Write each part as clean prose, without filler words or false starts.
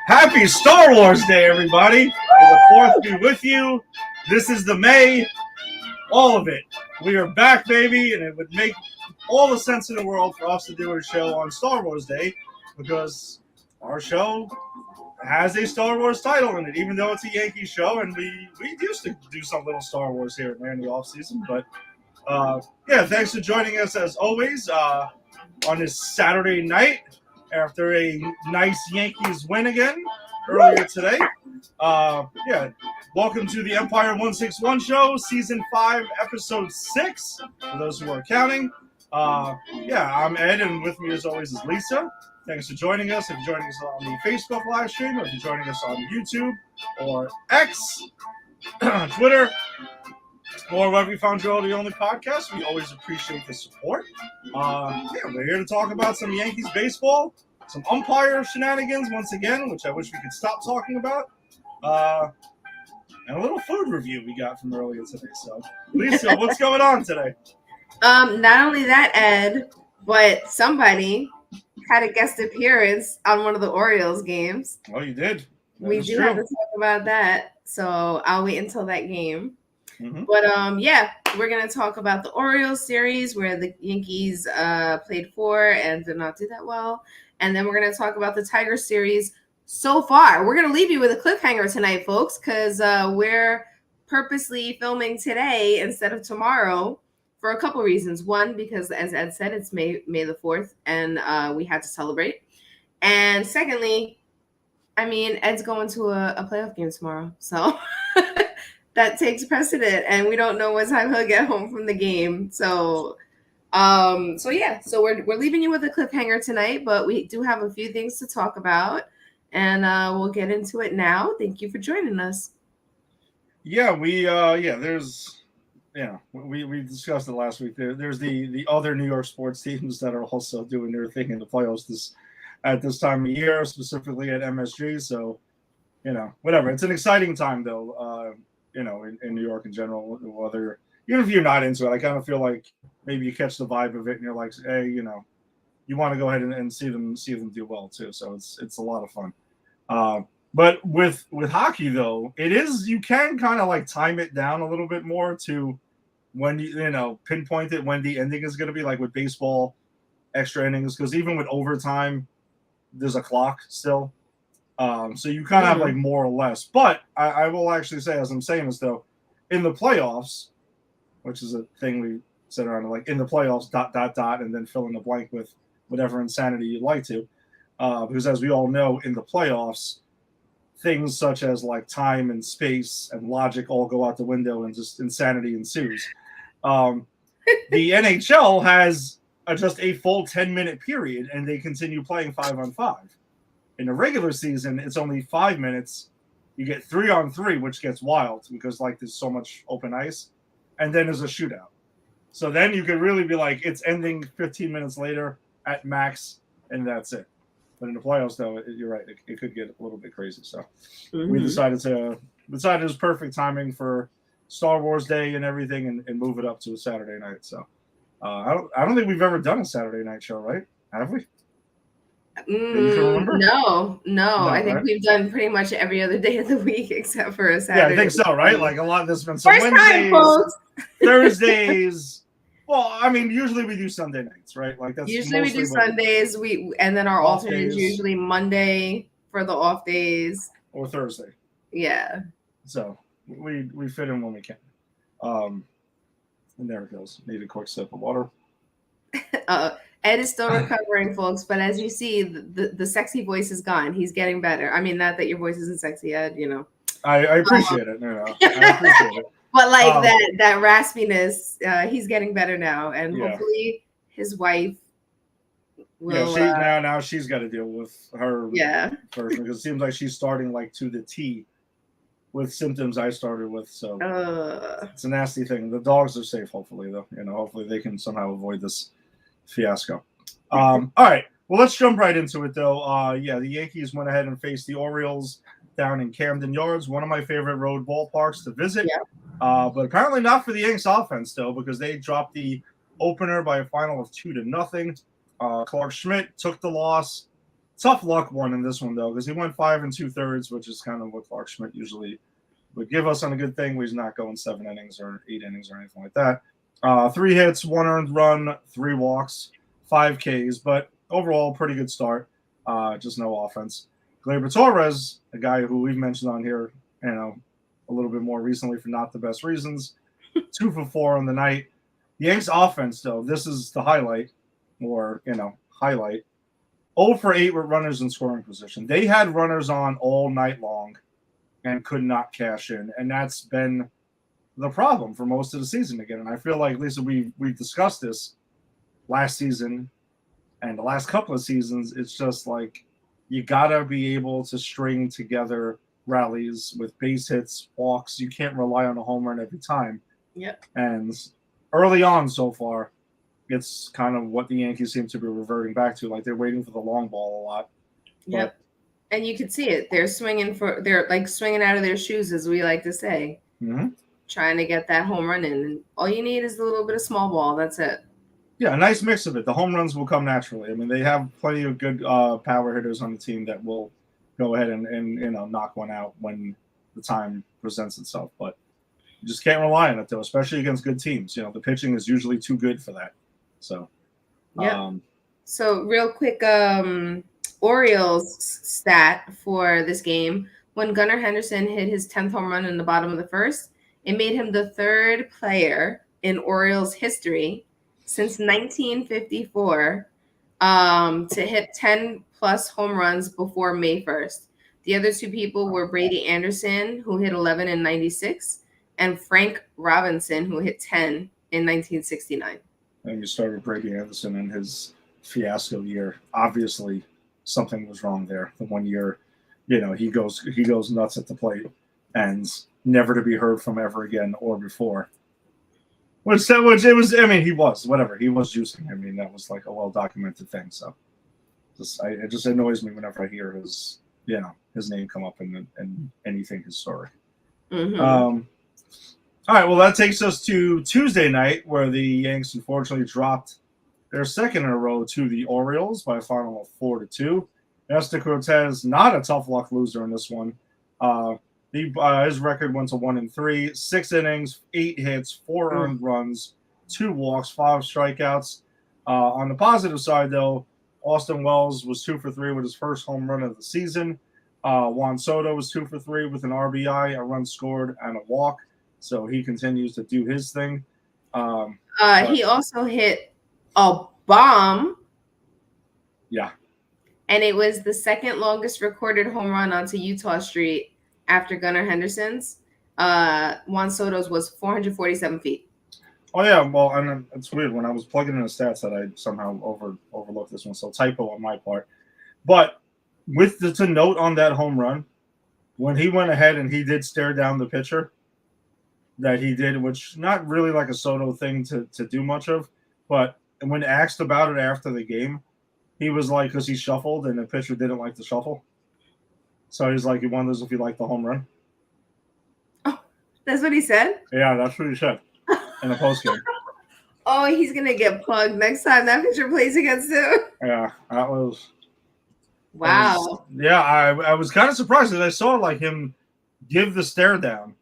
Happy Star Wars Day, everybody. May the 4th be with you. This is the May. All of it. We are back, baby, and it would make all the sense in the world for us to do a show on Star Wars Day because our show has a Star Wars title in it, even though it's a Yankees show, and we used to do some little Star Wars here in the off season. But thanks for joining us as always on this Saturday night after a nice Yankees win again earlier today. Welcome to the Empire 161 show, season 5, episode 6. For those who are counting, I'm Ed, and with me as always is Lisa. Thanks for joining us. If you're joining us on the Facebook live stream, or if you're joining us on YouTube or X, Twitter, or wherever you found your audio-only podcast, we always appreciate the support. We're here to talk about some Yankees baseball, some umpire shenanigans once again, which I wish we could stop talking about, and a little food review we got from earlier today. So, Lisa, what's going on today? Not only that, Ed, but somebody had a guest appearance on one of the Orioles games. Oh, you did? We do have to talk about that, so I'll wait until that game. Mm-hmm. But we're going to talk about the Orioles series where the Yankees played 4 and did not do that well. And then we're going to talk about the Tigers series so far. We're going to leave you with a cliffhanger tonight, folks, because we're purposely filming today instead of tomorrow for a couple reasons. One, because as Ed said, it's May the 4th, and we had to celebrate. And secondly, Ed's going to a playoff game tomorrow, so that takes precedent, and we don't know what time he'll get home from the game. So we're leaving you with a cliffhanger tonight, but we do have a few things to talk about, and we'll get into it now. Thank you for joining us. Yeah, we discussed it last week. There's the other New York sports teams that are also doing their thing in the playoffs at this time of year, specifically at MSG. So, whatever. It's an exciting time though. In New York in general, whether even if you're not into it, I kind of feel like maybe you catch the vibe of it and you're like, hey, you want to go ahead and see them do well too. So it's a lot of fun. But with hockey though, you can kind of like time it down a little bit more to when you pinpoint it when the ending is going to be, like with baseball, extra innings, because even with overtime, there's a clock still. So you kind of have like more or less. But I will actually say, as I'm saying this though, in the playoffs, which is a thing we said around, like in the playoffs, ... and then fill in the blank with whatever insanity you'd like to. Because as we all know, in the playoffs, things such as like time and space and logic all go out the window and just insanity ensues. The NHL has just a full 10-minute period, and they continue playing 5-on-5. In the regular season, it's only 5 minutes. You get 3-on-3, which gets wild because like there's so much open ice, and then there's a shootout. So then you could really be like, it's ending 15 minutes later at max, and that's it. But in the playoffs, though, you're right. It could get a little bit crazy. So we decided it was perfect timing for Star Wars Day and everything, and move it up to a Saturday night. So I don't think we've ever done a Saturday night show, right? Have we? No. I think we've done pretty much every other day of the week except for a Saturday. Yeah, I think so, right? Like a lot of this has been some Wednesdays, time, folks. Thursdays. Well, usually we do Sunday nights, right? Like that's usually we do Sundays. And then our alternate is usually Monday for the off days or Thursday. Yeah. So we fit in when we can. And there it goes. Need a quick sip of water. Ed is still recovering, folks, but as you see, the sexy voice is gone. He's getting better. Not that your voice isn't sexy, Ed, I appreciate it. I appreciate it. But like that raspiness, he's getting better now, and hopefully his wife will. Yeah, now she's got to deal with her version, because it seems like she's starting like to the T with symptoms I started with. So it's a nasty thing. The dogs are safe, hopefully, though. Hopefully they can somehow avoid this fiasco. All right. Well, let's jump right into it, though. The Yankees went ahead and faced the Orioles down in Camden Yards, one of my favorite road ballparks to visit. Yeah. But apparently not for the Yanks offense, though, because they dropped the opener by a final of 2-0. Clark Schmidt took the loss. Tough luck one in this one though, because he went 5 2/3, which is kind of what Clark Schmidt usually would give us on a good thing. He's not going 7 innings or 8 innings or anything like that. 3 hits, 1 earned run, 3 walks, 5 Ks, but overall pretty good start. Just no offense. Gleyber Torres, a guy who we've mentioned on here, a little bit more recently for not the best reasons. 2 for 4 on the night. The Yanks offense, though, this is the highlight, or highlight. 0 for 8 with runners in scoring position. They had runners on all night long and could not cash in, and that's been the problem for most of the season again. And I feel like, Lisa, we've discussed this last season and the last couple of seasons. It's just like you gotta be able to string together rallies with base hits, walks. You can't rely on a home run every time. Yep. And early on so far, it's kind of what the Yankees seem to be reverting back to. Like they're waiting for the long ball a lot. Yep. And you can see it. They're like swinging out of their shoes, as we like to say, trying to get that home run in. And all you need is a little bit of small ball. That's it. Yeah, a nice mix of it. The home runs will come naturally. I mean, they have plenty of good power hitters on the team that will go ahead and knock one out when the time presents itself. But you just can't rely on it, though, especially against good teams. The pitching is usually too good for that. So, yeah. So real quick, Orioles stat for this game: when Gunnar Henderson hit his 10th home run in the bottom of the first, it made him the 3rd player in Orioles history since 1954 to hit 10 plus home runs before May 1st. The other 2 people were Brady Anderson, who hit 11 in 96, and Frank Robinson, who hit 10 in 1969. And you started Brady Anderson in his fiasco year. Obviously, something was wrong there. The one year, he goes nuts at the plate and never to be heard from ever again or before. Which it was. I mean, he was juicing. I mean, that was like a well documented thing. So, it just annoys me whenever I hear his name come up in anything historic. All right, well, that takes us to Tuesday night, where the Yanks unfortunately dropped their 2nd in a row to the Orioles by a final of 4-2. Nestor Cortez, not a tough luck loser in this one. His record went to 1-3, 6 innings, 8 hits, 4 earned runs, 2 walks, 5 strikeouts. On the positive side, though, Austin Wells was 2 for 3 with his first home run of the season. Juan Soto was 2 for 3 with an RBI, a run scored, and a walk. So he continues to do his thing. He also hit a bomb. Yeah. And it was the 2nd longest recorded home run onto Utah Street after Gunnar Henderson's. Juan Soto's was 447 feet. Oh, yeah. Well, and it's weird. When I was plugging in the stats that I somehow overlooked this one. So typo on my part. But with the note on that home run, when he went ahead and he did stare down the pitcher, that he did, which not really like a Soto thing to do much of, but when asked about it after the game, he was like, because he shuffled and the pitcher didn't like the shuffle. So he's like, he wonders if he liked the home run. Oh, that's what he said? Yeah, that's what he said in the postgame. Oh, he's going to get plugged next time that pitcher plays against him. Yeah, that was... Wow. I was kind of surprised that I saw like him give the stare down.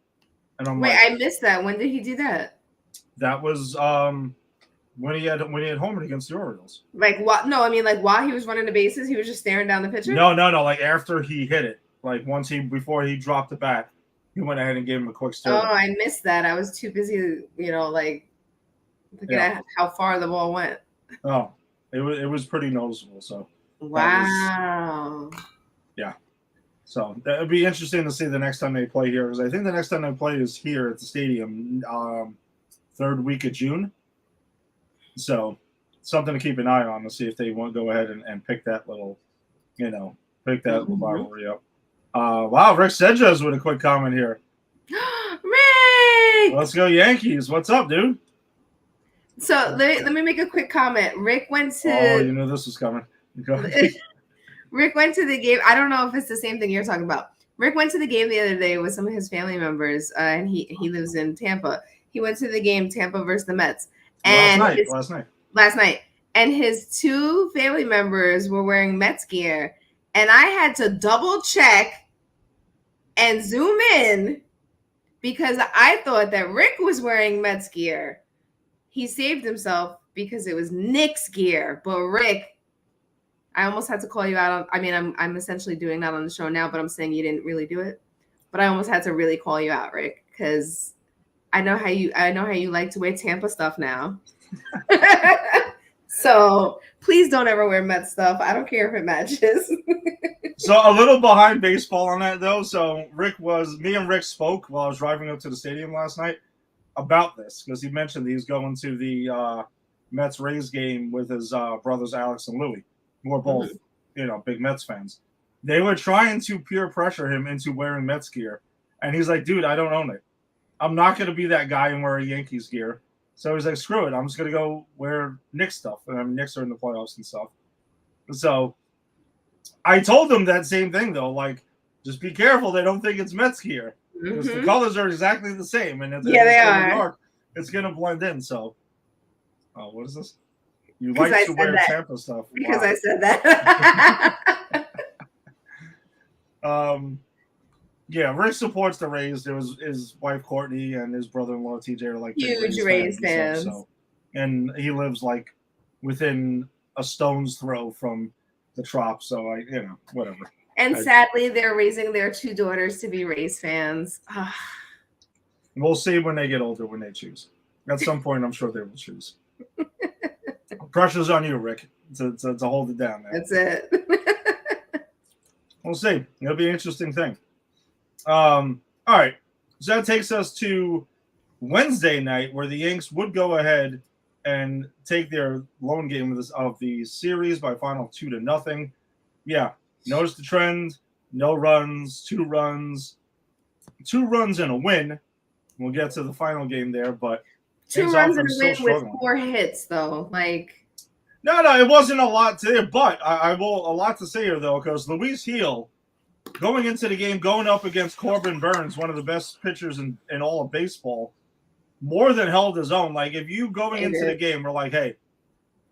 And I'm Wait, I missed that. When did he do that? That was when he had homered against the Orioles. Like what? No, I mean like while he was running the bases, he was just staring down the pitcher. No. Like after he hit it, like before he dropped the bat, he went ahead and gave him a quick stare. Oh, I missed that. I was too busy, like looking at how far the ball went. Oh, it was pretty noticeable. So wow. Yeah. So that would be interesting to see the next time they play here, because I think the next time they play is here at the stadium, 3rd week of June. So something to keep an eye on to see if they want to go ahead and pick that little, little rivalry up. Wow, Rick Sedges with a quick comment here. Rick! Let's go Yankees. What's up, dude? So let me make a quick comment. Rick went to... Oh, you knew this was coming. Rick went to the game. I don't know if it's the same thing you're talking about. Rick went to the game the other day with some of his family members, and he lives in Tampa. He went to the game Tampa versus the Mets. And last night. And his 2 family members were wearing Mets gear. And I had to double check and zoom in because I thought that Rick was wearing Mets gear. He saved himself because it was Knicks gear. But Rick, I almost had to call you out. I'm essentially doing that on the show now, but I'm saying you didn't really do it. But I almost had to really call you out, Rick, because I know how you like to wear Tampa stuff now. So please don't ever wear Mets stuff. I don't care if it matches. So a little behind baseball on that though. So me and Rick spoke while I was driving up to the stadium last night about this because he mentioned he's going to the Mets Rays game with his brothers Alex and Louie, who are both big Mets fans. They were trying to peer pressure him into wearing Mets gear, and he's like, "Dude, I don't own it. I'm not going to be that guy and wear a Yankees gear." So he's like, "Screw it. I'm just going to go wear Knicks stuff." And I mean, Knicks are in the playoffs and stuff. So I told him that same thing though, like, just be careful they don't think it's Mets gear because the colors are exactly the same, and if they are. New York, it's going to blend in. So, what is this? You like to wear Tampa stuff because I said that. Yeah, Rick supports the Rays. There was his wife Courtney and his brother-in-law TJ are like huge Rays fans. And he lives like within a stone's throw from the Trop, so whatever. And sadly, they're raising their 2 daughters to be Rays fans. We'll see when they get older when they choose. At some point, I'm sure they will choose. Pressure's on you, Rick, to hold it down. Man. That's it. We'll see. It'll be an interesting thing. All right. So that takes us to Wednesday night, where the Yanks would go ahead and take their lone game of the series by final 2-0. Yeah. Notice the trend. No runs, 2 runs. 2 runs and a win. We'll get to the final game there, but 2 runs and a win with 4 hits, though. No, it wasn't a lot to it, but I will a lot to say here though, because Luis Gil, going into the game, going up against Corbin Burns, one of the best pitchers in all of baseball, more than held his own. Like if you going into the game, we're like, hey,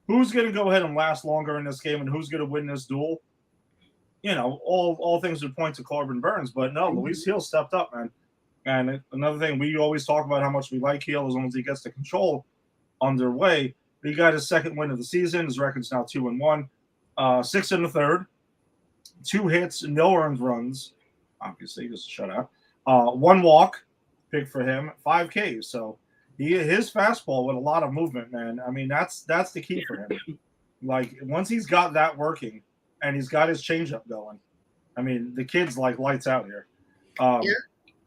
who's going to go ahead and last longer in this game, and who's going to win this duel? All things would point to Corbin Burns, but no, Luis Gil stepped up, man. And another thing, we always talk about how much we like Gil as long as he gets the control underway. He got his 2nd win of the season. His record's now 2-1, 6 1/3, 2 hits, no earned runs. Obviously, just a shutout. 1 walk, big for him. 5 Ks. So his fastball with a lot of movement, man. I mean, that's the key for him. Like once he's got that working, and he's got his changeup going. I mean, the kid's like lights out here. Yeah,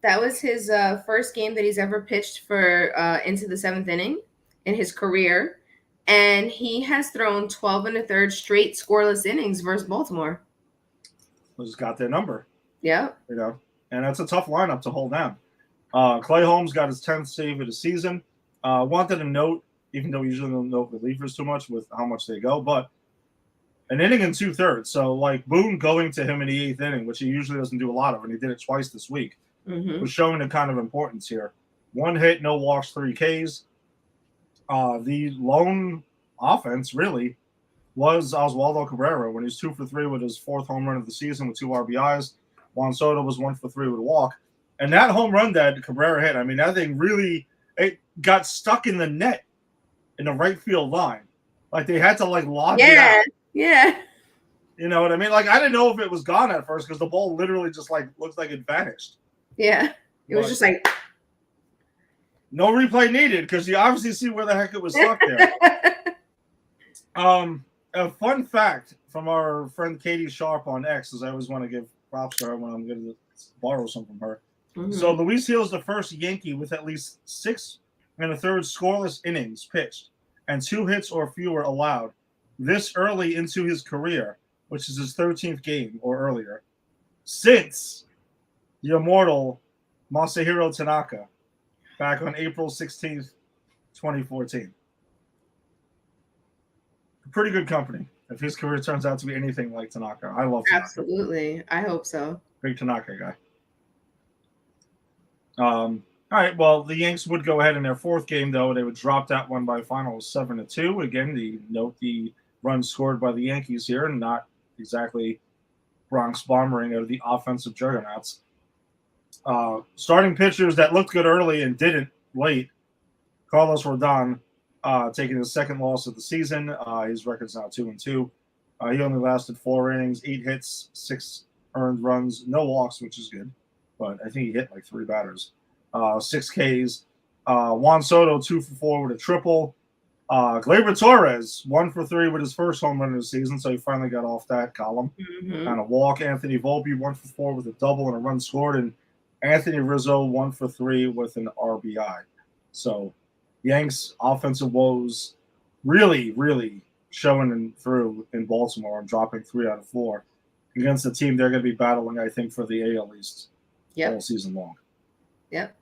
that was his first game that he's ever pitched for into the 7th inning in his career. And he has thrown 12 1/3 straight scoreless innings versus Baltimore. He's got their number. Yeah. And that's a tough lineup to hold down. Clay Holmes got his 10th save of the season. Wanted to note, even though we usually don't note relievers too much with how much they go, but an inning and 2/3. So, like, Boone going to him in the 8th inning, which he usually doesn't do a lot of, and he did it twice this week, was showing the kind of importance here. 1 hit, no walks, 3 Ks. The lone offense really was Oswaldo Cabrera when he was 2 for 3 with his 4th home run of the season with 2 RBIs. Juan Soto was 1 for 3 with a walk. And that home run that Cabrera hit, I mean, that thing really it got stuck in the net in the right field line. Like they had to log it out. Yeah. You know what I mean? Like I didn't know if it was gone at first because the ball literally just looked like it vanished. Yeah. It was just like no replay needed because you obviously see where the heck it was stuck there. A fun fact from our friend Katie Sharp on X, as I always want to give props to her when I'm going to borrow something from her. So Luis Gil is the first Yankee with at least 6 1/3 scoreless innings pitched and 2 hits or fewer allowed this early into his career, which is his 13th game or earlier, since the immortal Masahiro Tanaka back on April 16th, 2014. Pretty good company if his career turns out to be anything like Tanaka. I love Tanaka. Absolutely. I hope so. Big Tanaka guy. All right. Well, the Yanks would go ahead in their 4th game, though. They would drop that one by final 7-2. Again, the runs scored by the Yankees here, not exactly Bronx Bombering of the offensive juggernauts. Starting pitchers that looked good early and didn't late. Carlos Rodon taking his second loss of the season. His record's now 2-2. He only lasted 4 innings, 8 hits, 6 earned runs, no walks, which is good. But I think he hit like 3 batters. 6 Ks. Juan Soto 2 for 4 with a triple. Gleyber Torres 1 for 3 with his first home run of the season, so he finally got off that column. And a walk. Anthony Volpe 1 for 4 with a double and a run scored, and Anthony Rizzo 1 for 3 with an RBI. So Yanks offensive woes really, really showing through in Baltimore and dropping 3 out of 4 against a team they're going to be battling, I think, for the AL East all season long. Yep.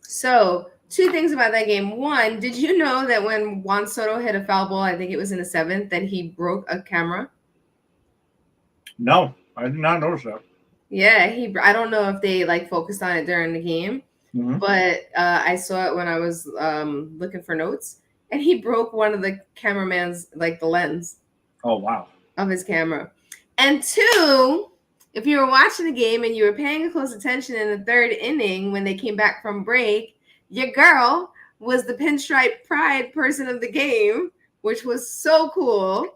So 2 things about that game. One, did you know that when Juan Soto hit a foul ball, I think it was in the 7th, that he broke a camera? No, I did not notice that. Yeah, I don't know if they like focused on it during the game, but I saw it when I was looking for notes, and he broke one of the cameraman's like the lens. Oh wow! Of his camera. And 2, if you were watching the game and you were paying close attention in the 3rd inning when they came back from break, your girl was the Pinstripe Pride person of the game, which was so cool.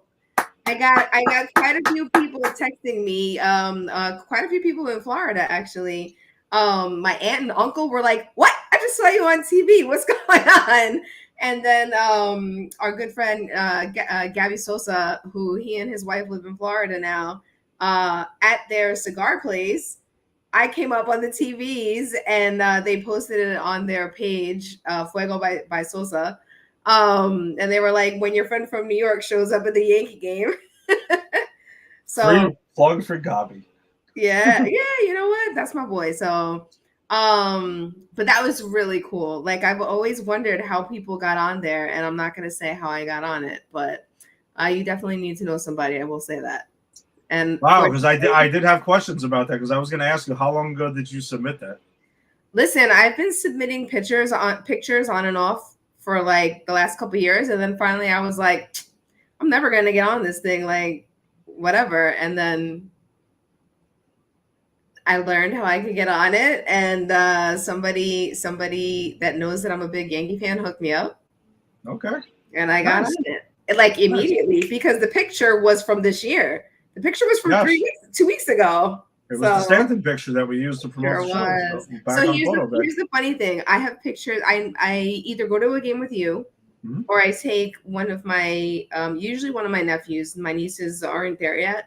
I got quite a few people texting me, quite a few people in Florida, actually. My aunt and uncle were like, "What? I just saw you on TV. What's going on?" And then our good friend Gabby Sosa, who he and his wife live in Florida now, at their cigar place, I came up on the TVs and they posted it on their page, Fuego by Sosa. And they were like, when your friend from New York shows up at the Yankee game. So free plug for Gabi. Yeah, you know what? That's my boy. So but that was really cool. Like, I've always wondered how people got on there, and I'm not gonna say how I got on it, but you definitely need to know somebody, I will say that. And wow, because I did have questions about that, because I was gonna ask you, how long ago did you submit that? Listen, I've been submitting pictures on and off for like the last couple of years, and then finally I was like, I'm never gonna get on this thing, like whatever. And then I learned how I could get on it, and somebody that knows that I'm a big Yankee fan hooked me up. Okay. And I got on it like immediately, because the picture was from this year. The picture was from 2 weeks ago. It was the Stanton picture that we used to promote the show. So here's the funny thing. I have pictures. I either go to a game with you, or I take one of my, usually one of my nephews. My nieces aren't there yet.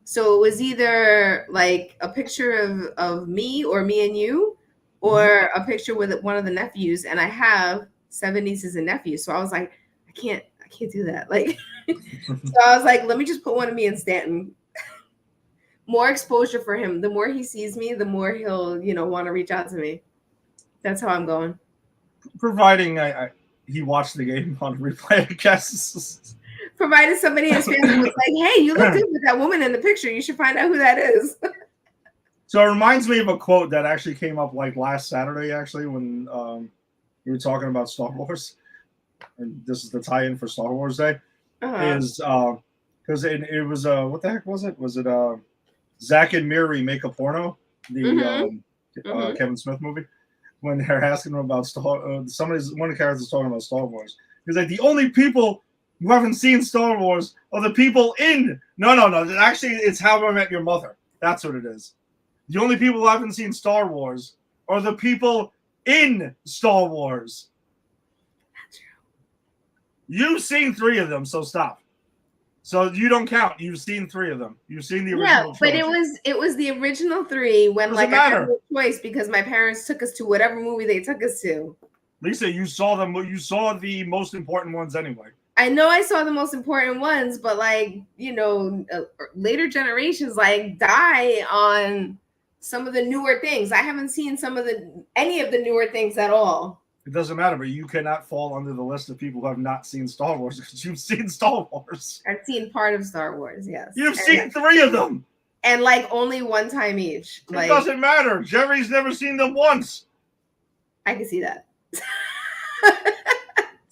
So it was either like a picture of me or me and you, or a picture with one of the nephews. And I have 7 nieces and nephews. So I was like, I can't do that. Like, so I was like, let me just put one of me in Stanton. More exposure for him. The more he sees me, the more he'll, want to reach out to me. That's how I'm going. Providing he watched the game on replay, I guess. Provided somebody in his family was like, hey, you look good with that woman in the picture. You should find out who that is. So it reminds me of a quote that actually came up like last Saturday, actually, when we were talking about Star Wars. And this is the tie-in for Star Wars Day. Is because it was what the heck was it? Was it Zack and Miri Make a Porno? The Kevin Smith movie. When they're asking him about one of the characters is talking about Star Wars. He's like, the only people who haven't seen Star Wars are the people in. No. Actually, it's How I Met Your Mother. That's what it is. The only people who haven't seen Star Wars are the people in Star Wars. You've seen 3 of them, so stop. So you don't count. You've seen 3 of them. You've seen the original. No, but it was the original 3 when I had no choice, because my parents took us to whatever movie they took us to. Lisa, you saw them. You saw the most important ones anyway. I know I saw the most important ones, but later generations die on some of the newer things. I haven't seen any of the newer things at all. It doesn't matter, but you cannot fall under the list of people who have not seen Star Wars, because you've seen Star Wars. I've seen part of Star Wars, yes. You've seen 3 of them. And only one time each. It doesn't matter. Jerry's never seen them once. I can see that.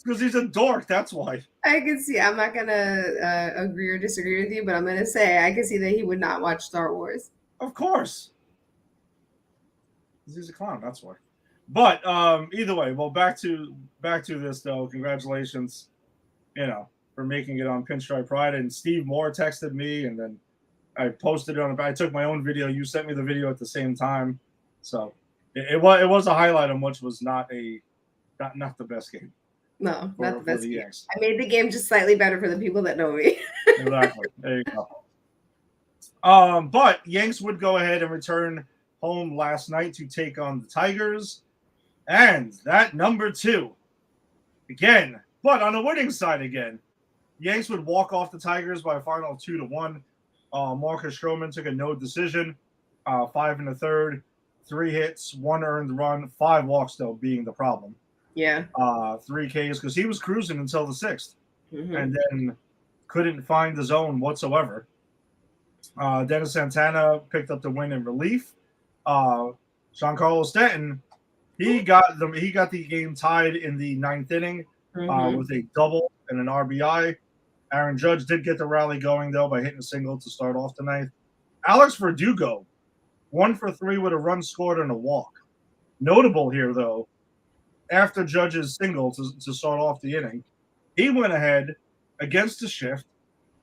Because he's a dork. That's why. I can see. I'm not gonna agree or disagree with you, but I'm gonna say I can see that he would not watch Star Wars. Of course. He's a clown. That's why. But either way, well, back to this though. Congratulations, for making it on Pinstripe Pride. And Steve Moore texted me, and then I posted it on. I took my own video. You sent me the video at the same time, so it was a highlight on which was not the best game. No, not the best game. Yanks. I made the game just slightly better for the people that know me. Exactly. There you go. But Yanks would go ahead and return home last night to take on the Tigers. And that number 2, again, but on the winning side again, Yanks would walk off the Tigers by a final of 2-1. Marcus Stroman took a no decision, 5 1/3, 3 hits, 1 earned run, 5 walks though being the problem. Yeah. 3 Ks because he was cruising until the 6th, and then couldn't find the zone whatsoever. Dennis Santana picked up the win in relief. Giancarlo Stanton, he got the game tied in the 9th inning with a double and an RBI. Aaron Judge did get the rally going though by hitting a single to start off the 9th. Alex Verdugo, 1 for 3 with a run scored and a walk. Notable here though, after Judge's single to start off the inning, he went ahead against the shift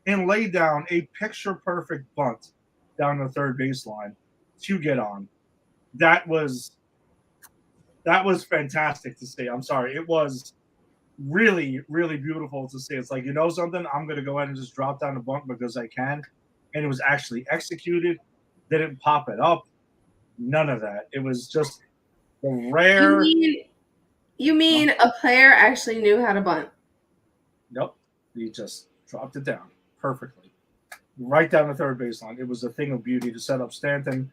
and laid down a picture-perfect bunt down the third baseline to get on. That was fantastic to see. I'm sorry. It was really, really beautiful to see. It's like, something? I'm going to go ahead and just drop down the bunt because I can. And it was actually executed. Didn't pop it up. None of that. It was just the rare... You mean a player actually knew how to bunt? Nope. He just dropped it down perfectly. Right down the third baseline. It was a thing of beauty to set up Stanton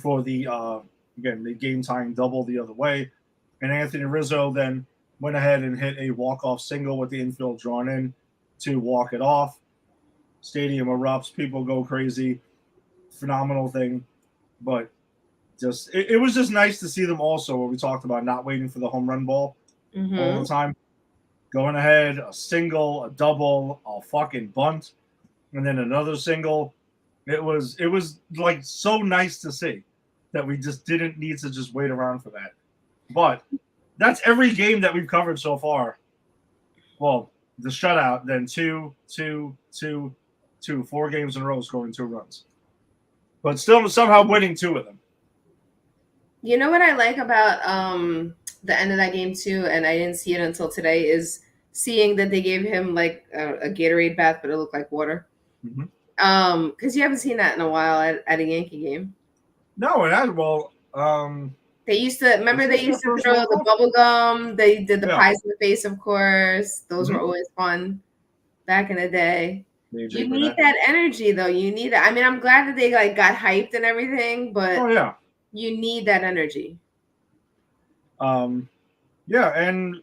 for the game-tying double the other way. And Anthony Rizzo then went ahead and hit a walk-off single with the infield drawn in to walk it off. Stadium erupts. People go crazy. Phenomenal thing. But it was just nice to see them also, what we talked about, not waiting for the home run ball all the time. Going ahead, a single, a double, a fucking bunt, and then another single. It was like so nice to see that we just didn't need to just wait around for that. But that's every game that we've covered so far. Well, the shutout, then 2, 4 games in a row scoring 2 runs. But still somehow winning 2 of them. You know what I like about the end of that game too, and I didn't see it until today, is seeing that they gave him like a Gatorade bath, but it looked like water. Because you haven't seen that in a while at a Yankee game. No, it has. Well, they used to throw the bubble gum. They did the pies in the face, of course. Those were always fun back in the day. You need that energy, though. You need that. I mean, I'm glad that they got hyped and everything, but you need that energy. Yeah, and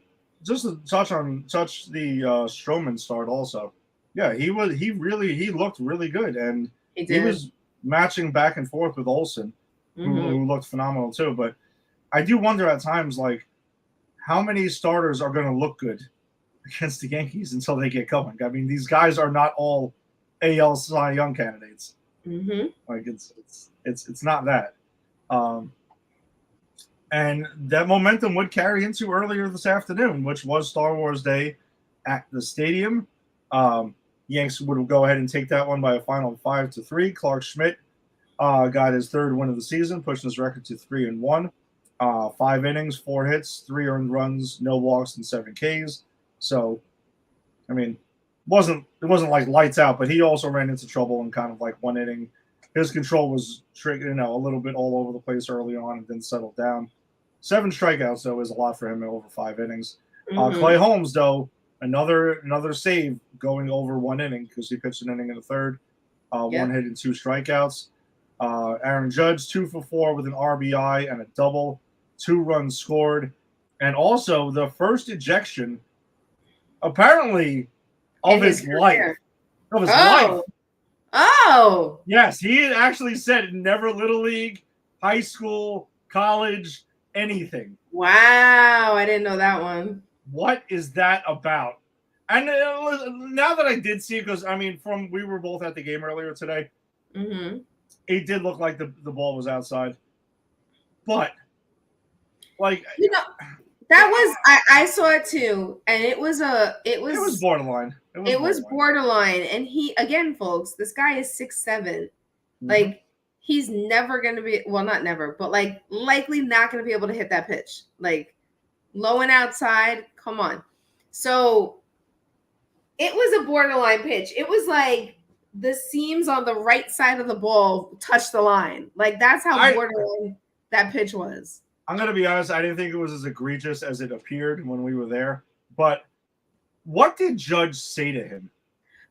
just to touch the Stroman start also. Yeah, he looked really good, and he was matching back and forth with Olsen, who looked phenomenal too. But I do wonder at times, like, how many starters are going to look good against the Yankees until they get going? I mean, these guys are not all AL Cy Young candidates. Like it's not that. And that momentum would carry into earlier this afternoon, which was Star Wars Day at the stadium. Yanks would go ahead and take that one by a final 5-3. Clark Schmidt got his 3rd win of the season, pushing his record to 3-1. 5 innings, 4 hits, 3 earned runs, no walks, and 7 Ks. So, I mean, it wasn't like lights out, but he also ran into trouble in kind of like 1 inning. His control was a little bit all over the place early on and then settled down. 7 strikeouts, though, is a lot for him in over 5 innings. Clay Holmes, though, another save going over 1 inning because he pitched an inning in the 3rd. 1 hit and 2 strikeouts. Aaron Judge, 2 for 4 with an RBI and a double. 2 runs scored. And also the first ejection, apparently, of his life. Of his life. Oh. Yes, he had actually said never Little League, high school, college, anything. Wow, I didn't know that one. what is that about? And now that I did see it, because I mean, we were both at the game earlier today, it did look like the ball was outside, but like You know, that was I saw it too, and it was it was borderline. It was borderline, and he again, folks. This guy is 6'7". Like he's never gonna be not never, but like likely not gonna be able to hit that pitch. Like low and outside, come on. So it was a borderline pitch. It was like the seams on the right side of the ball touched the line. Like that's how borderline that pitch was. I'm gonna be honest, I didn't think it was as egregious as it appeared when we were there. But what did Judge say to him?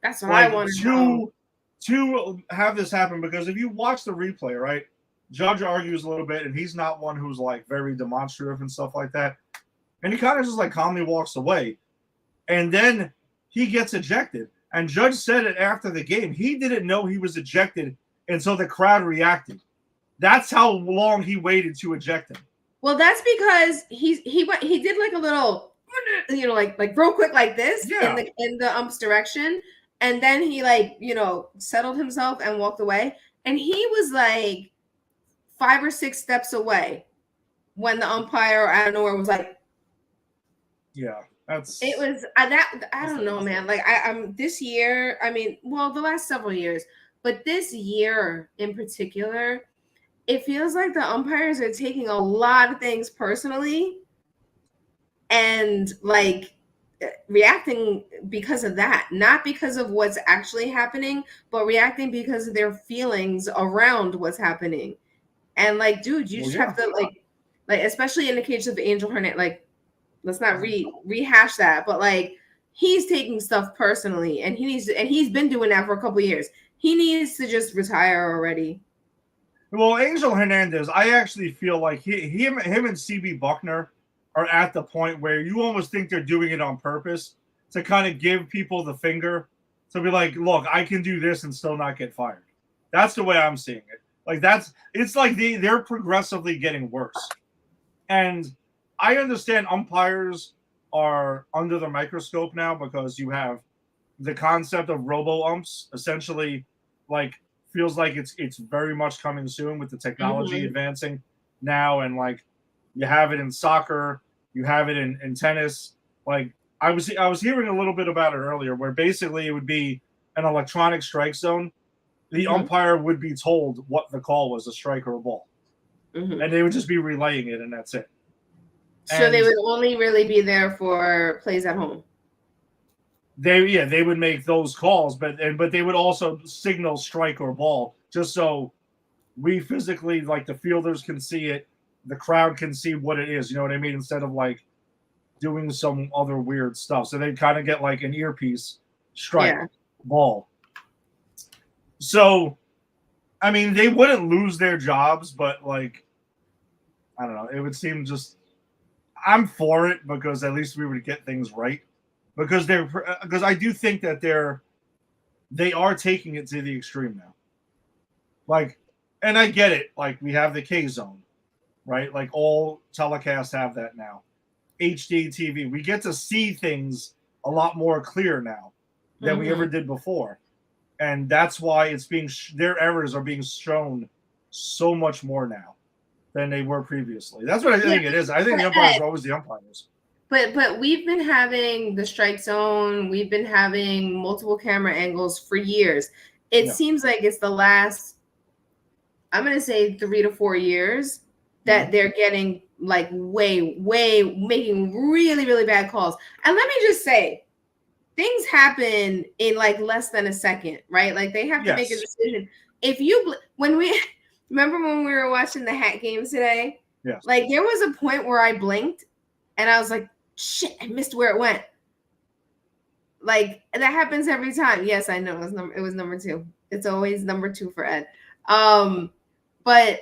That's what I wanted to have this happen, because if you watch the replay, right, Judge argues a little bit, and he's not one who's like very demonstrative and stuff like that. And he kind of just like calmly walks away. And then he gets ejected. And Judge said it after the game. He didn't know he was ejected until the crowd reacted. That's how long he waited to eject him. Well, that's because he did like a little, like real quick like this in the ump's direction, and then he settled himself and walked away, and he was like 5 or 6 steps away when the umpire out of nowhere was like, yeah, it was that I don't know, man. Like I'm this year, I mean, well, the last several years, but this year in particular, it feels like the umpires are taking a lot of things personally and like reacting because of that, not because of what's actually happening, but reacting because of their feelings around what's happening. And like, dude, you just have to like, especially in the case of Angel Hernandez, like, let's not rehash that, but like, he's taking stuff personally, and he's been doing that for a couple of years. He needs to just retire already. Well, Angel Hernandez, I actually feel like him and CB Buckner are at the point where you almost think they're doing it on purpose to kind of give people the finger, to be like, look, I can do this and still not get fired. That's the way I'm seeing it. Like it's like they're progressively getting worse. And I understand umpires are under the microscope now because you have the concept of robo umps, essentially, like, feels like it's very much coming soon with the technology advancing now, and like you have it in soccer, you have it in tennis. Like I was hearing a little bit about it earlier, where basically it would be an electronic strike zone. The umpire would be told what the call was, a strike or a ball, and they would just be relaying it, and that's it. So they would only really be there for plays at home. They would make those calls, but they would also signal strike or ball, just so we physically, like, the fielders can see it, the crowd can see what it is. You know what I mean? Instead of like doing some other weird stuff, so they'd kind of get like an earpiece, strike, ball. So, I mean, they wouldn't lose their jobs, but like, I don't know. It would seem just. I'm for it because at least we would get things right. Because I do think that they are taking it to the extreme now. Like, and I get it. Like, we have the K zone, right? Like, all telecasts have that now. HD TV. We get to see things a lot more clear now than we ever did before. And that's why it's their errors are being shown so much more now than they were previously. That's what I think it is. I think the umpires are always the umpires. But we've been having the strike zone. We've been having multiple camera angles for years. It seems like it's the last, I'm going to say 3 to 4 years that they're getting like way making really, really bad calls. And let me just say, things happen in like less than a second, right? Like they have to make a decision. If you, remember when we were watching the Hat games today? Yes. Like there was a point where I blinked and I was like, shit, I missed where it went. Like that happens every time. Yes, I know it was number 2. It's always number 2 for Ed. But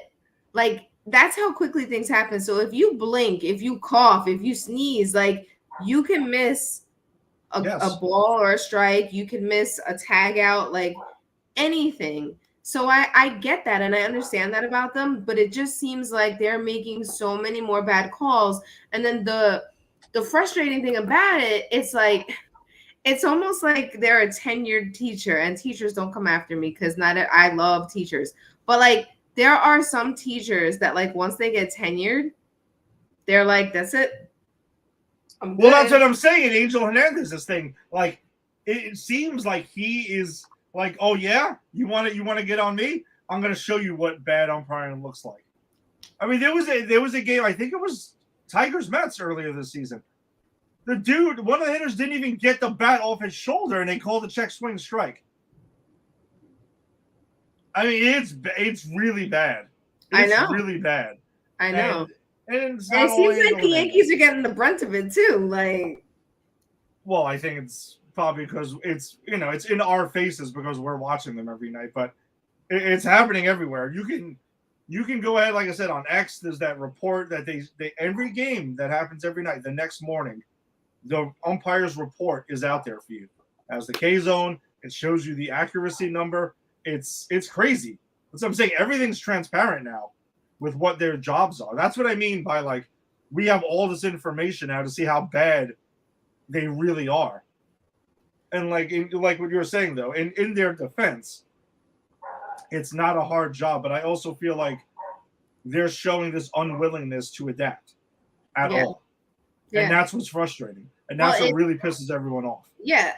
like that's how quickly things happen. So if you blink, if you cough, if you sneeze, like you can miss a ball or a strike. You can miss a tag out, like anything. So I get that and I understand that about them, but it just seems like they're making so many more bad calls. And then the the frustrating thing about it, it's almost like they're a tenured teacher, and teachers don't come after me because I love teachers, but like there are some teachers that like once they get tenured, they're like, that's it. Well, that's what I'm saying. Angel Hernandez's thing, like, it seems like he is like, oh yeah, you want to get on me? I'm going to show you what bad umpiring looks like. I mean, there was a game. I think it was Tigers Mets earlier this season. The dude, one of the hitters, didn't even get the bat off his shoulder, and they called the check swing strike. I mean, it's really bad. I know. Really bad. I know. And it seems like the Yankees are getting the brunt of it too. Like, well, I think it's probably because it's in our faces because we're watching them every night, but it's happening everywhere. You can go ahead, like I said, on X. There's that report that they every game that happens every night. The next morning, the umpire's report is out there for you. As the K zone, it shows you the accuracy number. It's crazy. That's what I'm saying. Everything's transparent now with what their jobs are. That's what I mean by like we have all this information now to see how bad they really are. And like what you were saying though, in their defense, it's not a hard job, but I also feel like they're showing this unwillingness to adapt at all. Yeah. And that's what's frustrating. And that's what really pisses everyone off. Yeah,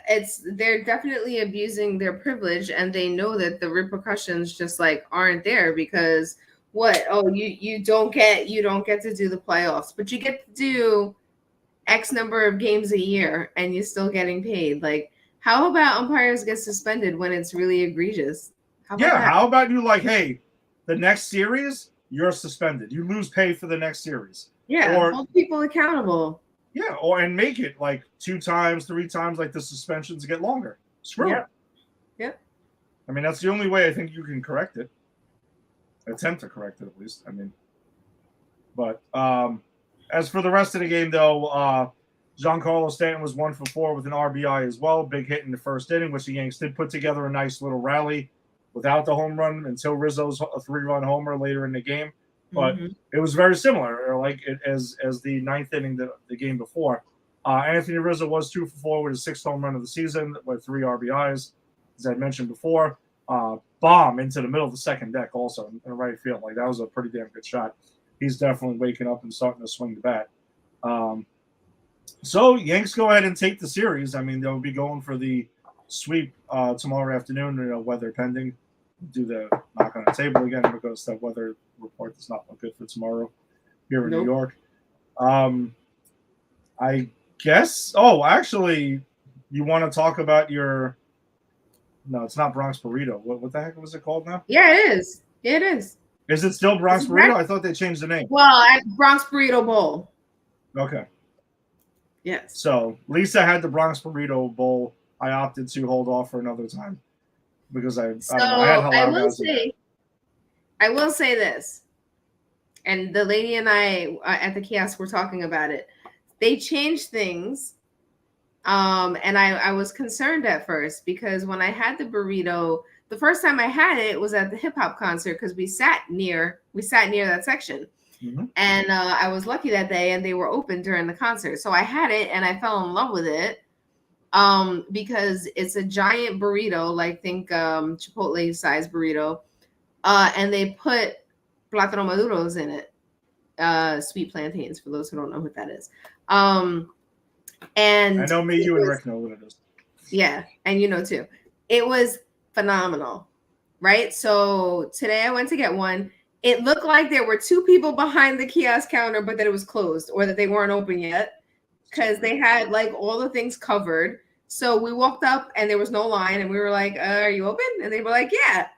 they're definitely abusing their privilege, and they know that the repercussions just like aren't there because what? Oh, you don't get to do the playoffs, but you get to do X number of games a year and you're still getting paid. Like, how about umpires get suspended when it's really egregious? How about you like, hey, the next series, you're suspended. You lose pay for the next series. Yeah, or hold people accountable. Yeah, and make it like 2 times, 3 times, like the suspensions get longer. Screw it. Yep. I mean, that's the only way I think you can correct it. Attempt to correct it, at least. I mean, but as for the rest of the game, though, Giancarlo Stanton was 1 for 4 with an RBI as well. Big hit in the first inning, which the Yanks did put together a nice little rally without the home run until Rizzo's 3-run homer later in the game. But it was very similar, like as the 9th inning the game before. Anthony Rizzo was 2 for 4 with his 6th home run of the season with 3 RBIs, as I mentioned before. Bomb into the middle of the second deck also in the right field. Like that was a pretty damn good shot. He's definitely waking up and starting to swing the bat. So Yanks go ahead and take the series. I mean, they'll be going for the sweep tomorrow afternoon, weather pending. Do the knock on the table again because that weather report does not look good for tomorrow here in New York. I guess. Oh, actually, you want to talk about your? No, it's not Bronx Burrito. What the heck was it called now? Yeah, it is. It is. Is it still Bronx Burrito? I thought they changed the name. Well, at Bronx Burrito Bowl. Okay. Yes. So Lisa had the Bronx Burrito Bowl. I opted to hold off for another time because I will say this, and the lady and I at the kiosk were talking about it. They changed things, and I was concerned at first because when I had the burrito, the first time I had it was at the hip hop concert because we sat near that section. And I was lucky that day, and they were open during the concert. So I had it, and I fell in love with it because it's a giant burrito, like think Chipotle size burrito, and they put plátano maduros in it, sweet plantains. For those who don't know what that is, and I know you and Rick know what it is. Yeah, and you know too. It was phenomenal, right? So today I went to get one. It looked like there were 2 people behind the kiosk counter, but that it was closed or that they weren't open yet because they had like all the things covered. So we walked up and there was no line and we were like, are you open? And they were like, yeah.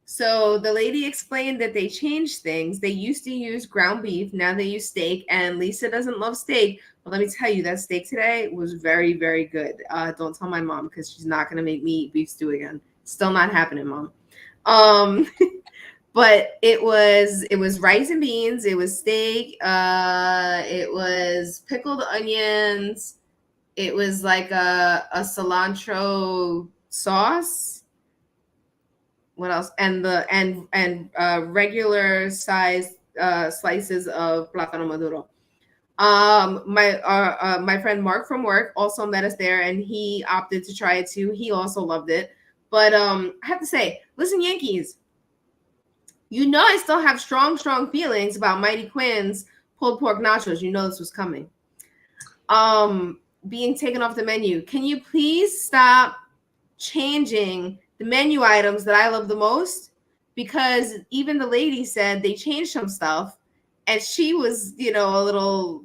So the lady explained that they changed things. They used to use ground beef. Now they use steak. And Lisa doesn't love steak. But let me tell you, that steak today was very, very good. Don't tell my mom because she's not going to make me eat beef stew again. Still not happening, Mom. But it was rice and beans. It was steak. It was pickled onions. It was like a cilantro sauce. What else? And regular size slices of plátano maduro. My friend Mark from work also met us there, and he opted to try it too. He also loved it. But I have to say, listen, Yankees, I still have strong feelings about Mighty Quinn's pulled pork nachos. You know this was coming. Being taken off the menu. Can you please stop changing the menu items that I love the most? Because even the lady said they changed some stuff, and she was, a little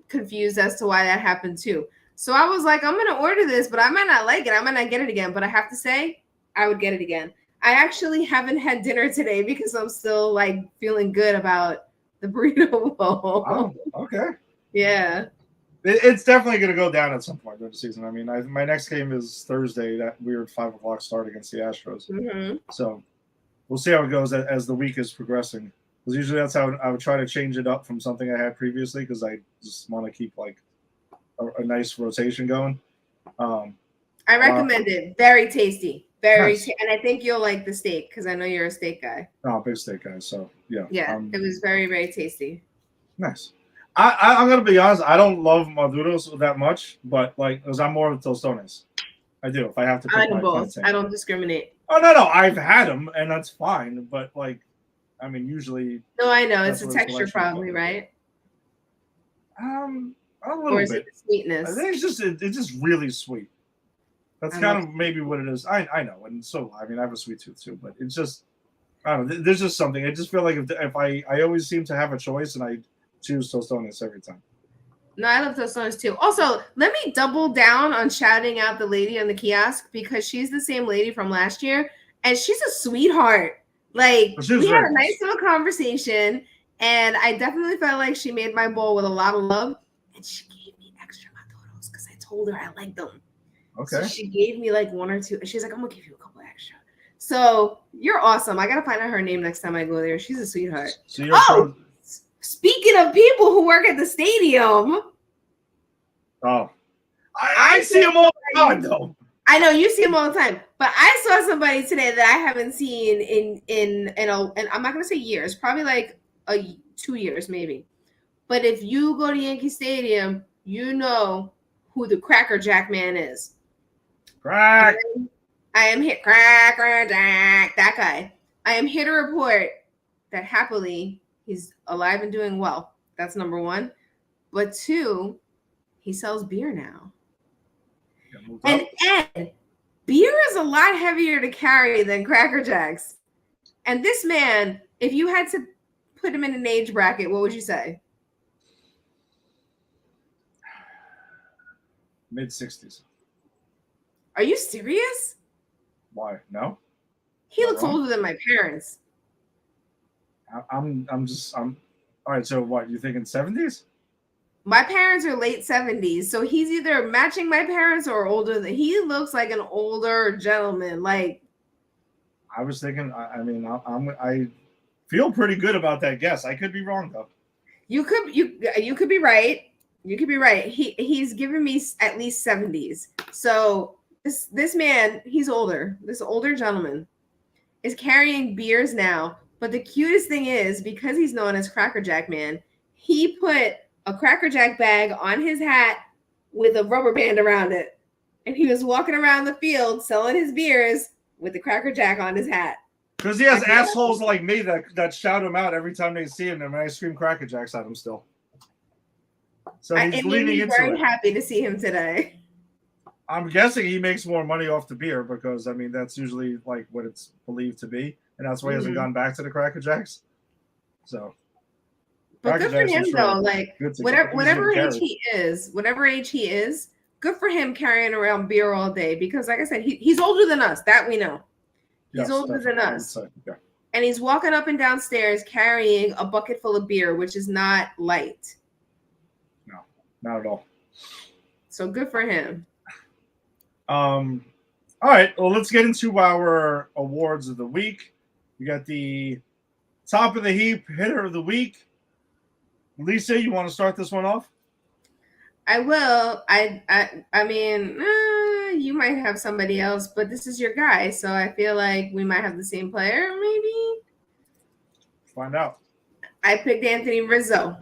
confused as to why that happened too. So I was like, I'm gonna order this, but I might not like it. I might not get it again. But I have to say, I would get it again. I actually haven't had dinner today because I'm still like feeling good about the burrito bowl. Oh, okay. Yeah. It's definitely going to go down at some point during the season. I mean, my next game is Thursday, that weird 5:00 start against the Astros. Mm-hmm. So we'll see how it goes as the week is progressing. Because usually that's how I would try to change it up from something I had previously, because I just want to keep like a nice rotation going. I recommend it. Very tasty. Nice. And I think you'll like the steak because I know you're a steak guy. Oh, big steak guy. So yeah. Yeah, it was very, very tasty. Nice. I'm gonna be honest. I don't love maduros that much, but because I'm more of tostones. I do. If I have to pick I do my both. thing. I don't discriminate. Oh no, I've had them and that's fine. But I mean, usually. No, I know it's a texture probably, right? A little or is bit. it the sweetness? I think it's just really sweet. That's kind of maybe what it is. I know, and so I mean, I have a sweet tooth too, but it's just I don't know. There's just something. I just feel like if I always seem to have a choice, and I choose tostones every time. No, I love tostones too. Also, let me double down on shouting out the lady on the kiosk because she's the same lady from last year, and she's a sweetheart. Like we had a nice little conversation, and I definitely felt like she made my bowl with a lot of love, and she gave me extra maduros because I told her I liked them. Okay. So she gave me like one or two. She's like, I'm gonna give you a couple extra. So you're awesome. I gotta find out her name next time I go there. She's a sweetheart. So speaking of people who work at the stadium. Oh, I see them all the time though. I know you see them all the time, but I saw somebody today that I haven't seen in and I'm not gonna say years, probably like 2 years maybe. But if you go to Yankee Stadium, you know who the Cracker Jack man is. Crack. I am hit Cracker Jack, that guy. I am here to report that happily he's alive and doing well. That's number one. But two, he sells beer now. And beer is a lot heavier to carry than Cracker Jacks. And this man, if you had to put him in an age bracket, what would you say? Mid-60s. Are you serious? Why? No. He looks older than my parents. I'm all right. So what? You thinking 70s? My parents are late 70s, so he's either matching my parents or older. He looks like an older gentleman. Like I was thinking. I feel pretty good about that guess. I could be wrong though. You could be right. You could be right. He's giving me at least 70s. So this man, he's older. This older gentleman is carrying beers now. But the cutest thing is, because he's known as Cracker Jack Man, he put a Cracker Jack bag on his hat with a rubber band around it. And he was walking around the field selling his beers with the Cracker Jack on his hat. Because he has assholes like me that shout him out every time they see him, and I scream Cracker Jacks at him still. So he's leaning into it. Very happy to see him today. I'm guessing he makes more money off the beer because, I mean, that's usually like what it's believed to be. And that's why he hasn't gone back to the Cracker Jacks. So. But good for him, though. Like, whatever age he is, good for him carrying around beer all day. Because, like I said, he's older than us. That we know. He's older than us. Yeah. And he's walking up and down stairs carrying a bucket full of beer, which is not light. No, not at all. So good for him. All right. Well, let's get into our awards of the week. We got the top of the heap hitter of the week. Lisa, you want to start this one off? I will. I mean, you might have somebody else, but this is your guy, so I feel like we might have the same player, maybe. Find out. I picked Anthony Rizzo.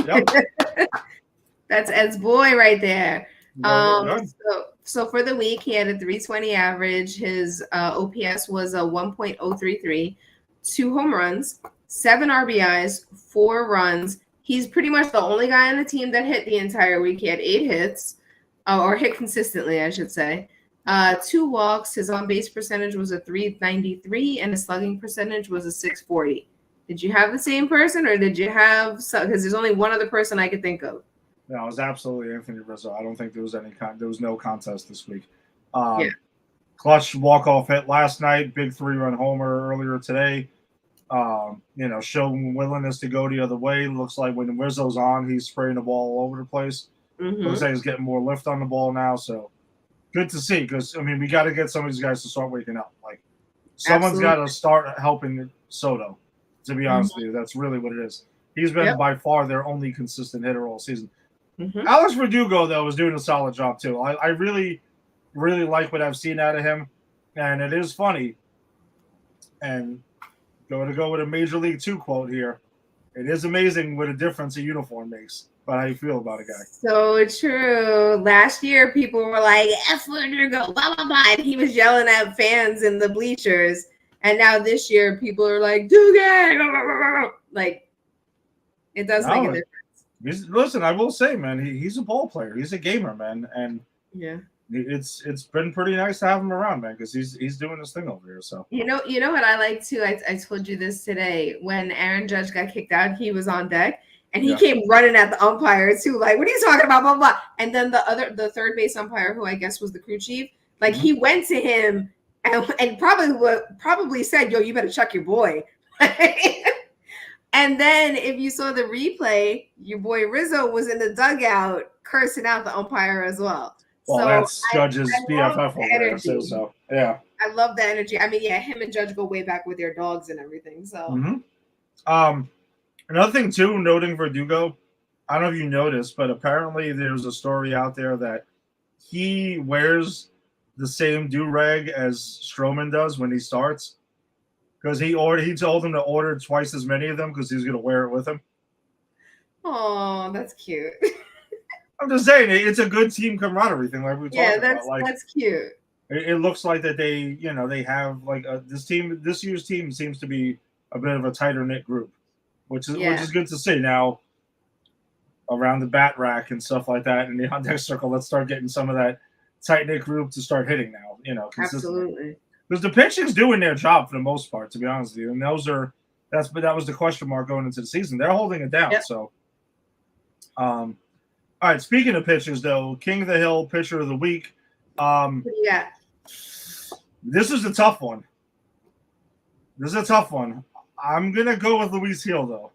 Yep. That's Ed's boy right there. Good. So for the week, he had a 320 average. His OPS was a 1.033, 2 home runs, 7 RBIs, 4 runs. He's pretty much the only guy on the team that hit the entire week. He had 8 hits, or hit consistently, I should say. 2 walks. His on-base percentage was a 393, and his slugging percentage was a 640. Did you have the same person, or did you have some? Because there's only one other person I could think of. No, it was absolutely Anthony Rizzo. I don't think there was there was no contest this week. Yeah. Clutch walk-off hit last night, big 3-run homer earlier today. Showing willingness to go the other way. Looks like when Rizzo's on, he's spraying the ball all over the place. Looks like he's getting more lift on the ball now. So good to see, because we got to get some of these guys to start waking up. Like someone's got to start helping Soto. To be honest with you, that's really what it is. He's been by far their only consistent hitter all season. Alex Verdugo, though, is doing a solid job too. I really, really like what I've seen out of him, and it is funny. And going to go with a Major League 2 quote here. It is amazing what a difference a uniform makes. But how you feel about a guy? So true. Last year, people were like, F Verdugo, blah, blah, blah. And he was yelling at fans in the bleachers. And now this year, people are like, Dugan! Like, it does make a difference. Listen, I will say, man, he's a ball player. He's a gamer, man. And it's been pretty nice to have him around, man, because he's doing his thing over here. So you know what I like too? I told you this today. When Aaron Judge got kicked out, he was on deck. And he came running at the umpire too, like, what are you talking about, blah, blah. And then the third base umpire, who I guess was the crew chief, like he went to him and probably said, yo, you better check your boy. And then if you saw the replay, your boy Rizzo was in the dugout cursing out the umpire as well. Well, so that's Judge's BFF over there, so yeah. I love the energy. Him and Judge go way back with their dogs and everything. So another thing, too, noting Verdugo, I don't know if you noticed, but apparently there's a story out there that he wears the same do-rag as Stroman does when he starts, because he told him to order twice as many of them because he's going to wear it with him. Oh, that's cute. I'm just saying, it's a good team camaraderie thing, like we talked about. Like, that's cute. It looks like that they have like this year's team seems to be a bit of a tighter knit group. Which is good to see now around the bat rack and stuff like that in the on deck circle. Let's start getting some of that tight knit group to start hitting now, consistently. Absolutely. Because the pitching's doing their job for the most part, to be honest with you. And that was the question mark going into the season. They're holding it down. Yep. So all right, speaking of pitchers though, King of the Hill, pitcher of the week. This is a tough one. I'm going to go with Luis Gil, though.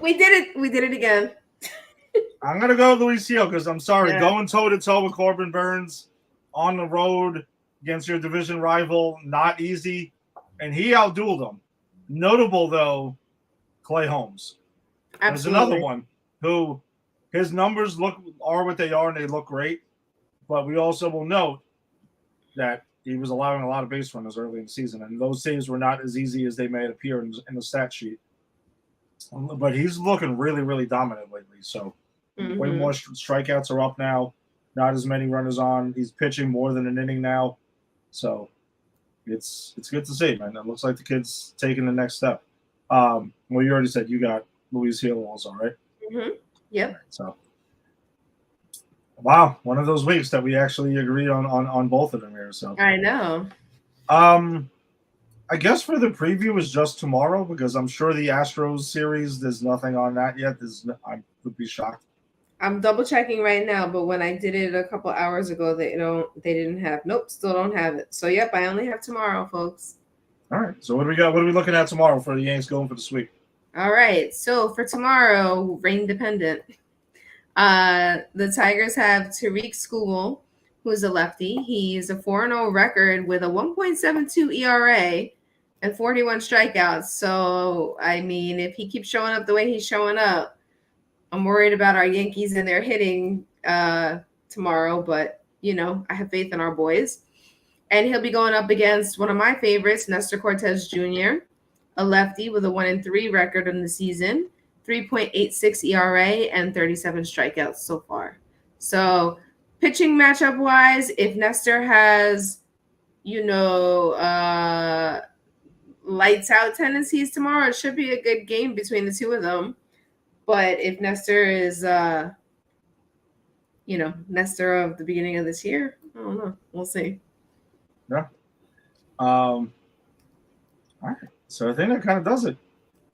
We did it again. I'm going to go with Luis Gil because I'm sorry. Yeah. Going toe-to-toe with Corbin Burns on the road against your division rival, not easy. And he outdueled him. Notable, though, Clay Holmes. Absolutely. There's another one who his numbers are what they are and they look great. But we also will note that he was allowing a lot of base runners early in the season, and those saves were not as easy as they may appear in the stat sheet. But he's looking really, really dominant lately. So way more strikeouts are up now. Not as many runners on. He's pitching more than an inning now. So it's good to see, man. It looks like the kid's taking the next step. Well, you already said you got Luis Gil also, right? Yep. So. Wow, one of those weeks that we actually agreed on both of them here. So I know. I guess for the preview is just tomorrow because I'm sure the Astros series, there's nothing on that yet. I would be shocked. I'm double checking right now, but when I did it a couple hours ago, they didn't have. Nope, still don't have it. So yep, I only have tomorrow, folks. All right. So what do we got? What are we looking at tomorrow for the Yanks going for the sweep? All right. So for tomorrow, rain dependent. The Tigers have Tariq Skubal, who's a lefty. He's a 4-0 record with a 1.72 ERA and 41 strikeouts. So, if he keeps showing up the way he's showing up, I'm worried about our Yankees and their hitting tomorrow. But, I have faith in our boys. And he'll be going up against one of my favorites, Nestor Cortez Jr., a lefty with a 1-3 record in the season. 3.86 ERA, and 37 strikeouts so far. So pitching matchup wise, if Nestor has, lights out tendencies tomorrow, it should be a good game between the two of them. But if Nestor is, Nestor of the beginning of this year, I don't know. We'll see. Yeah. All right. So I think that kind of does it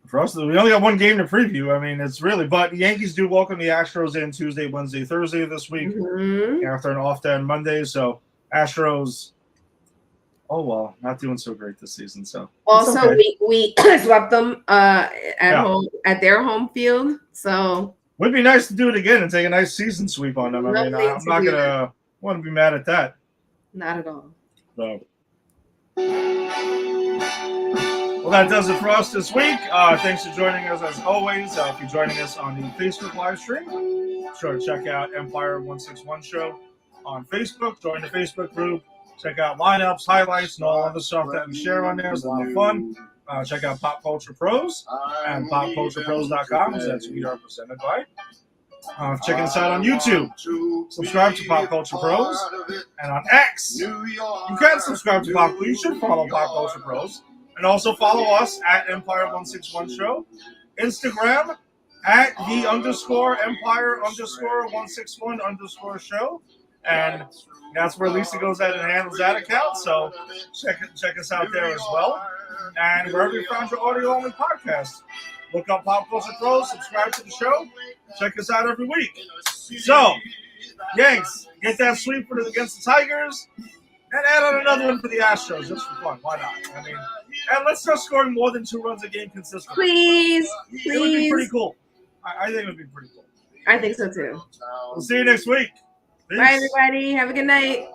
for us. We only got one game to preview. I mean, it's really, but the Yankees do welcome the Astros in Tuesday, Wednesday, Thursday this week after an off day on Monday. So Astros, not doing so great this season. So also okay. we swept them home at their home field. So would be nice to do it again and take a nice season sweep on them. I mean, I'm not gonna want to be mad at that. Not at all. So. Well, that does it for us this week. Thanks for joining us as always. If you're joining us on the Facebook live stream, be sure to check out Empire 161 Show on Facebook. Join the Facebook group. Check out lineups, highlights, and all other stuff that we share on there. It's a lot of fun. Check out Pop Culture Pros and popculturepros.com. That's we are presented by. Check us out on YouTube. Subscribe to Pop Culture Pros. And on X, you can subscribe to Pop Culture. You should follow Pop Culture Pros. And also follow us at Empire161 Show. Instagram at _Empire_161_ Show. And that's where Lisa goes ahead and handles that account. So check us out there as well. And wherever you found your audio-only podcast, look up Pop Culture Pros, subscribe to the show, check us out every week. So, Yanks, get that sweep against the Tigers, and add on another one for the Astros just for fun. Why not? I mean, and let's start scoring more than 2 runs a game consistently. Please. It would be pretty cool. I think it would be pretty cool. I think so too. We'll see you next week. Peace. Bye, everybody. Have a good night.